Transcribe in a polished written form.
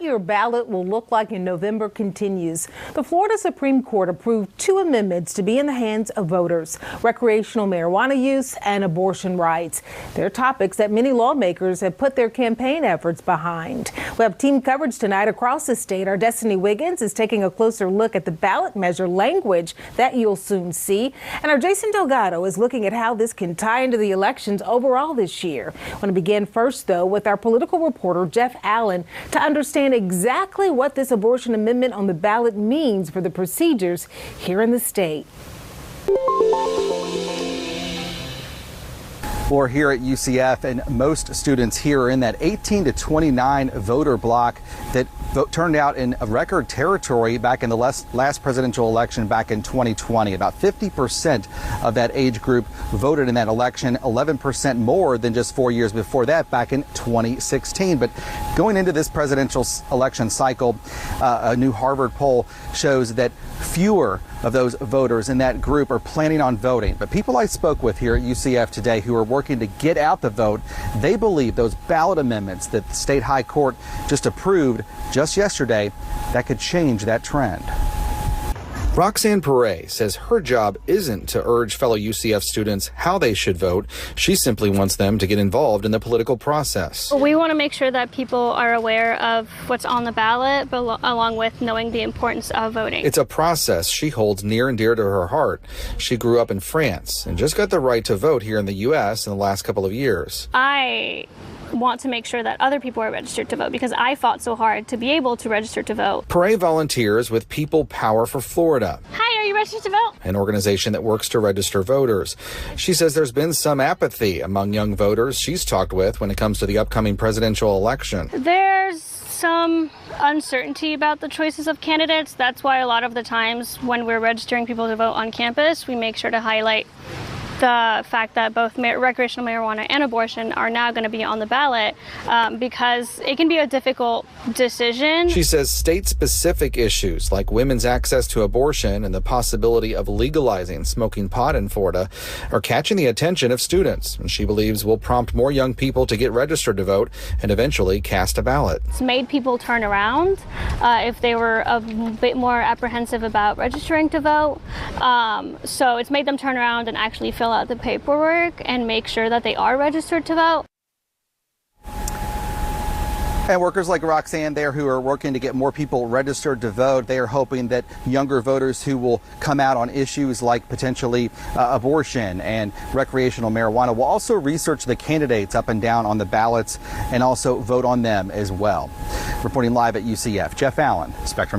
your ballot will look like in November continues. The Florida Supreme Court approved 2 amendments to be in the hands of voters: recreational marijuana use and abortion rights. They're topics that many lawmakers have put their campaign efforts behind. We have team coverage tonight across the state. Our Destiny Wiggins is taking a closer look at the ballot measure language that you'll soon see. And our Jason Delgado is looking at how this can tie into the elections overall this year. I want to begin first, though, with our political reporter, Jeff Allen, to understand exactly what this abortion amendment on the ballot means for the procedures here in the state. We're here at UCF, and most students here are in that 18 to 29 voter block that turned out in a record territory back in the last presidential election back in 2020. About 50% of that age group voted in that election, 11% more than just 4 years before that back in 2016. But going into this presidential election cycle, a new Harvard poll shows that fewer of those voters in that group are planning on voting. But people I spoke with here at UCF today who are working to get out the vote, they believe those ballot amendments that the state high court just approved just yesterday, that could change that trend. Roxane Peret says her job isn't to urge fellow UCF students how they should vote. She simply wants them to get involved in the political process. We want to make sure that people are aware of what's on the ballot, but along with knowing the importance of voting. It's a process she holds near and dear to her heart. She grew up in France and just got the right to vote here in the U.S. in the last couple of years. I want to make sure that other people are registered to vote because I fought so hard to be able to register to vote. Peret volunteers with People Power for Florida. Hi, are you registered to vote? An organization that works to register voters. She says there's been some apathy among young voters she's talked with when it comes to the upcoming presidential election. There's some uncertainty about the choices of candidates. That's why a lot of the times when we're registering people to vote on campus, we make sure to highlight the fact that both recreational marijuana and abortion are now going to be on the ballot because it can be a difficult decision. She says state-specific issues like women's access to abortion and the possibility of legalizing smoking pot in Florida are catching the attention of students, and she believes will prompt more young people to get registered to vote and eventually cast a ballot. It's made people turn around if they were a bit more apprehensive about registering to vote. So it's made them turn around and actually fill out the paperwork and make sure that they are registered to vote. And workers like Roxane there who are working to get more people registered to vote, they are hoping that younger voters who will come out on issues like potentially abortion and recreational marijuana will also research the candidates up and down on the ballots and also vote on them as well. Reporting live at UCF, Jeff Allen, Spectrum.